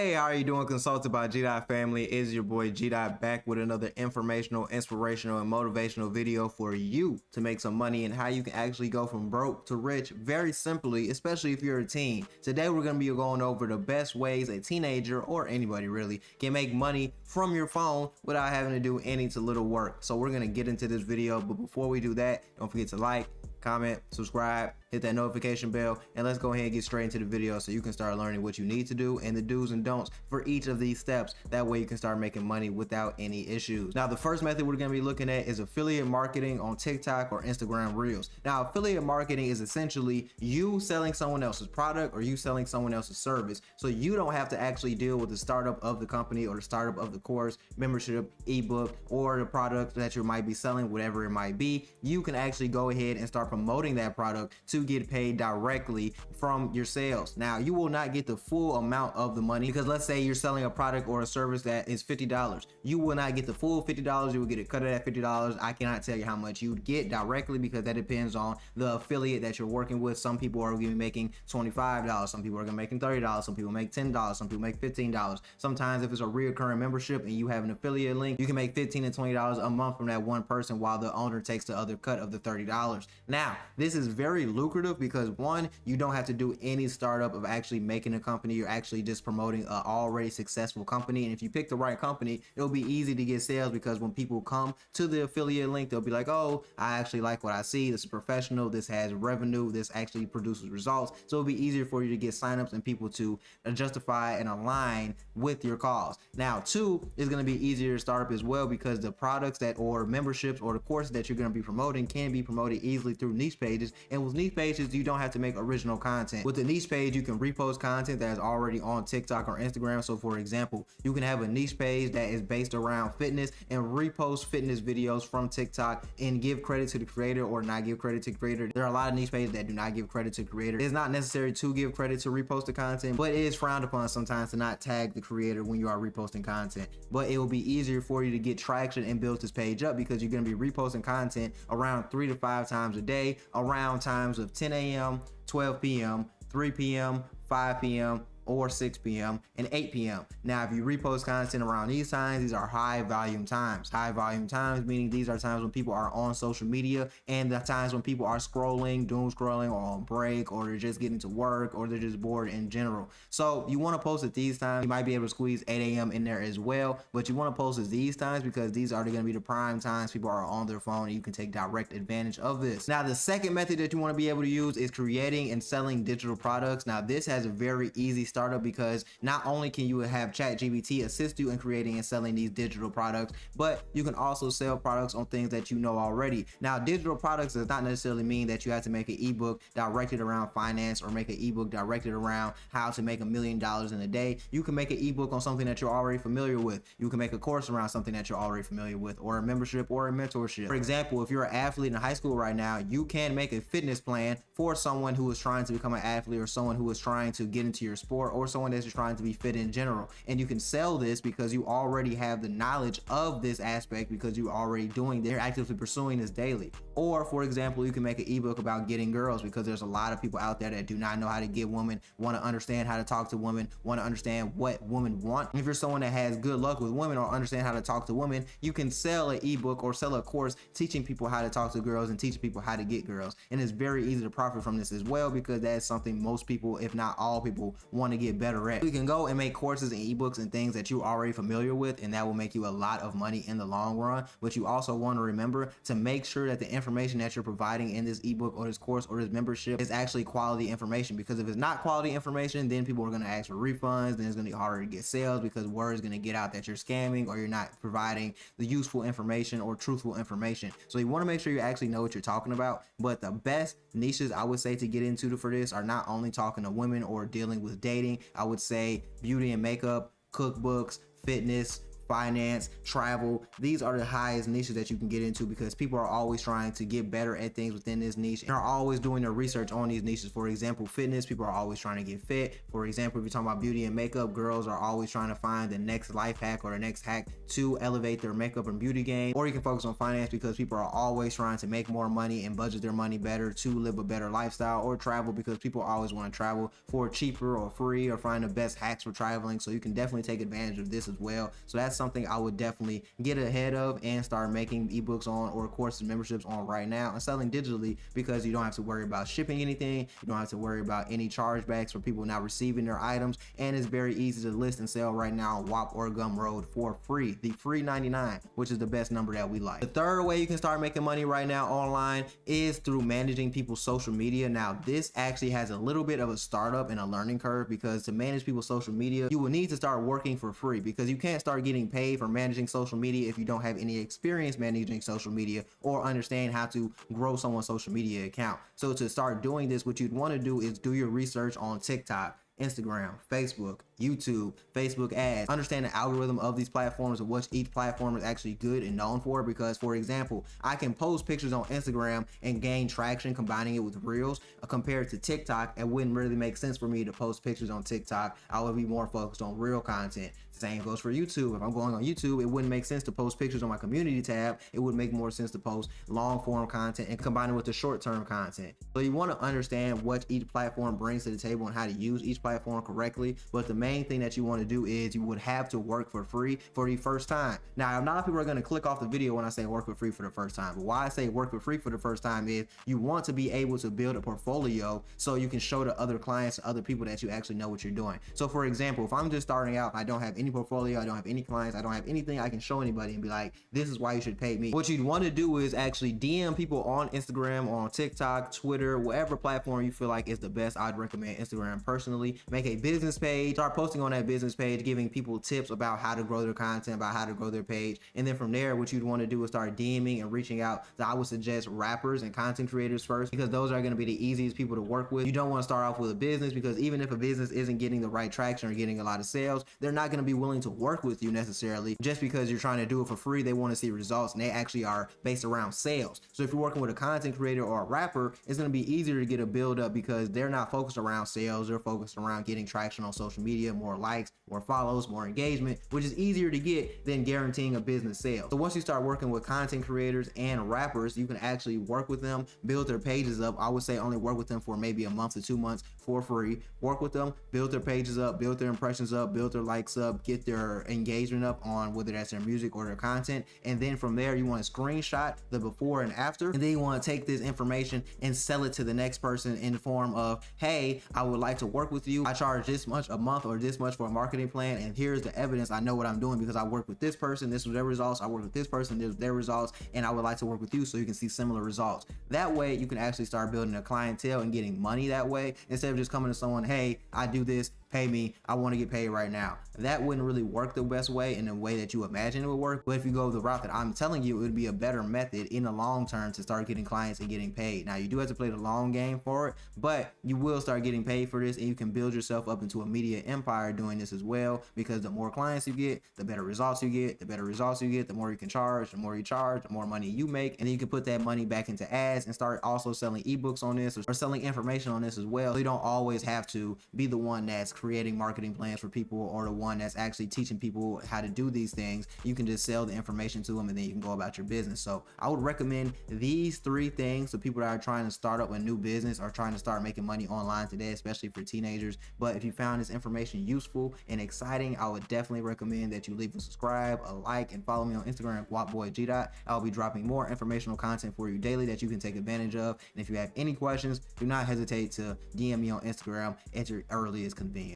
Hey, how are you doing? Consulted by G Dot family. It is your boy G Dot back with another informational, inspirational, and motivational video for you to make some money and how you can actually go from broke to rich very simply, especially if you're a teen. Today we're going to be going over the best ways a teenager or anybody really can make money from your phone without having to do any to little work. So we're going to get into this video, but before we do that, don't forget to like, comment, subscribe, hit that notification bell, and let's go ahead and get straight into the video so you can start learning what you need to do and the do's and don'ts for each of these steps. That way you can start making money without any issues. Now, the first method we're going to be looking at is affiliate marketing on TikTok or Instagram Reels. Now, affiliate marketing is essentially you selling someone else's product or you selling someone else's service, so you don't have to actually deal with the startup of the company or the startup of the course, membership, ebook, or the product that you might be selling, whatever it might be. You can actually go ahead and start promoting that product to get paid directly from your sales. Now, you will not get the full amount of the money because let's say you're selling a product or a service that is $50. You will not get the full $50. You will get it cut at $50. I cannot tell you how much you get directly because that depends on the affiliate that you're working with. Some people are going to be making $25. Some people are going to be making $30. Some people make $10. Some people make $15. Sometimes if it's a reoccurring membership and you have an affiliate link, you can make $15 and $20 a month from that one person while the owner takes the other cut of the $30. Now, this is very lucrative because one, you don't have to do any startup of actually making a company. You're actually just promoting an already successful company. And if you pick the right company, it'll be easy to get sales because when people come to the affiliate link, they'll be like, oh, I actually like what I see. This is professional. This has revenue. This actually produces results. So it'll be easier for you to get signups and people to justify and align with your cause. Now, two is going to be easier to start up as well because the products that or memberships or the courses that you're going to be promoting can be promoted easily through niche pages. And with niche pages, you don't have to make original content. With the niche page, you can repost content that is already on TikTok or Instagram. So for example, you can have a niche page that is based around fitness and repost fitness videos from TikTok and give credit to the creator or not give credit to the creator. There are a lot of niche pages that do not give credit to the creator. It's not necessary to give credit to repost the content, but it is frowned upon sometimes to not tag the creator when you are reposting content. But it will be easier for you to get traction and build this page up because you're going to be reposting content around 3 to 5 times a day, around times of 10 a.m., 12 p.m., 3 p.m., 5 p.m., or 6 p.m. and 8 p.m. Now, if you repost content around these times, these are high volume times. High volume times meaning these are times when people are on social media and the times when people are scrolling, doom scrolling, or on break, or they're just getting to work, or they're just bored in general. So you want to post at these times. You might be able to squeeze 8 a.m. in there as well, but you want to post at these times because these are going to be the prime times people are on their phone and you can take direct advantage of this. Now, the second method that you want to be able to use is creating and selling digital products. Now, this has a very easy startup because not only can you have ChatGPT assist you in creating and selling these digital products, but you can also sell products on things that you know already. Now, digital products does not necessarily mean that you have to make an ebook directed around finance or make an ebook directed around how to make $1 million in a day. You can make an ebook on something that you're already familiar with. You can make a course around something that you're already familiar with, or a membership or a mentorship. For example, if you're an athlete in high school right now, you can make a fitness plan for someone who is trying to become an athlete or someone who is trying to get into your sport or someone that's just trying to be fit in general. And you can sell this because you already have the knowledge of this aspect because you're already doing this, you're actively pursuing this daily. Or for example, you can make an ebook about getting girls because there's a lot of people out there that do not know how to get women, want to understand how to talk to women, want to understand what women want. If you're someone that has good luck with women or understand how to talk to women, you can sell an ebook or sell a course teaching people how to talk to girls and teaching people how to get girls. And it's very easy to profit from this as well because that's something most people, if not all people, want to get better at. You can go and make courses and ebooks and things that you're already familiar with, and that will make you a lot of money in the long run. But you also want to remember to make sure that the information that you're providing in this ebook or this course or this membership is actually quality information, because if it's not quality information, then people are going to ask for refunds, then it's going to be harder to get sales because word is going to get out that you're scamming or you're not providing the useful information or truthful information. So you want to make sure you actually know what you're talking about. But the best niches I would say to get into for this are not only talking to women or dealing with dating. I would say beauty and makeup, cookbooks, fitness, finance, travel. These are the highest niches that you can get into because people are always trying to get better at things within this niche and are always doing their research on these niches. For example, fitness, people are always trying to get fit. For example, if you're talking about beauty and makeup, girls are always trying to find the next life hack or the next hack to elevate their makeup and beauty game. Or you can focus on finance because people are always trying to make more money and budget their money better to live a better lifestyle. Or travel because people always want to travel for cheaper or free or find the best hacks for traveling. So you can definitely take advantage of this as well. So that's something I would definitely get ahead of and start making ebooks on or courses memberships on right now and selling digitally, because you don't have to worry about shipping anything. You don't have to worry about any chargebacks for people not receiving their items, and it's very easy to list and sell right now on WAP or Gumroad for free, the free 99, which is the best number that we like. The third way you can start making money right now online is through managing people's social media. Now this actually has a little bit of a startup and a learning curve, because to manage people's social media you will need to start working for free, because you can't start getting paid for managing social media if you don't have any experience managing social media or understand how to grow someone's social media account. So to start doing this, what you'd want to do is do your research on TikTok, Instagram, Facebook, YouTube, Facebook ads. Understand the algorithm of these platforms and what each platform is actually good and known for, because for example, I can post pictures on Instagram and gain traction combining it with Reels. Compared to TikTok, it wouldn't really make sense for me to post pictures on TikTok. I would be more focused on real content. Same goes for YouTube. If I'm going on YouTube, it wouldn't make sense to post pictures on my community tab. It would make more sense to post long form content and combine it with the short term content. So you want to understand what each platform brings to the table and how to use each platform correctly. But the main thing that you want to do is you would have to work for free for the first time. Now, a lot of people are going to click off the video when I say work for free for the first time. But why I say work for free for the first time is you want to be able to build a portfolio so you can show to other clients, other people, that you actually know what you're doing. So for example, if I'm just starting out, I don't have any portfolio, I don't have any clients, I don't have anything I can show anybody and be like, this is why you should pay me. What you'd want to do is actually DM people on Instagram or on TikTok, Twitter, whatever platform you feel like is the best. I'd recommend Instagram personally. Make a business page, start posting on that business page, giving people tips about how to grow their content, about how to grow their page. And then from there, what you'd want to do is start DMing and reaching out. So I would suggest rappers and content creators first, because those are going to be the easiest people to work with. You don't want to start off with a business, because even if a business isn't getting the right traction or getting a lot of sales, they're not going to be willing to work with you necessarily just because you're trying to do it for free. They want to see results, and they actually are based around sales. So if you're working with a content creator or a rapper, it's going to be easier to get a build up because they're not focused around sales. They're focused around getting traction on social media, more likes, more follows, more engagement, which is easier to get than guaranteeing a business sale. So once you start working with content creators and rappers, you can actually work with them, build their pages up. I would say only work with them for maybe a month to 2 months for free. Work with them, build their pages up, build their impressions up, build their likes up, get their engagement up on whether that's their music or their content. And then from there, you want to screenshot the before and after, and then you want to take this information and sell it to the next person in the form of, hey, I would like to work with you. I charge this much a month or this much for a marketing plan, and here's the evidence. I know what I'm doing because I work with this person, this was their results. I work with this person, this was their results, and I would like to work with you so you can see similar results. That way you can actually start building a clientele and getting money that way, instead of just coming to someone, hey, I do this, pay me, I want to get paid right now. That wouldn't really work the best way in the way that you imagine it would work. But if you go the route that I'm telling you, it would be a better method in the long term to start getting clients and getting paid. Now, you do have to play the long game for it, but you will start getting paid for this, and you can build yourself up into a media empire doing this as well, because the more clients you get, the better results you get. The better results you get, the more you can charge. The more you charge, the more money you make, and then you can put that money back into ads and start also selling ebooks on this or selling information on this as well. So you don't always have to be the one that's creating marketing plans for people or the one that's actually teaching people how to do these things. You can just sell the information to them, and then you can go about your business. So I would recommend these 3 things to people that are trying to start up a new business or trying to start making money online today, especially for teenagers. But if you found this information useful and exciting, I would definitely recommend that you leave a subscribe, a like, and follow me on Instagram, WapBoyG. I'll be dropping more informational content for you daily that you can take advantage of. And if you have any questions, do not hesitate to DM me on Instagram at your earliest convenience.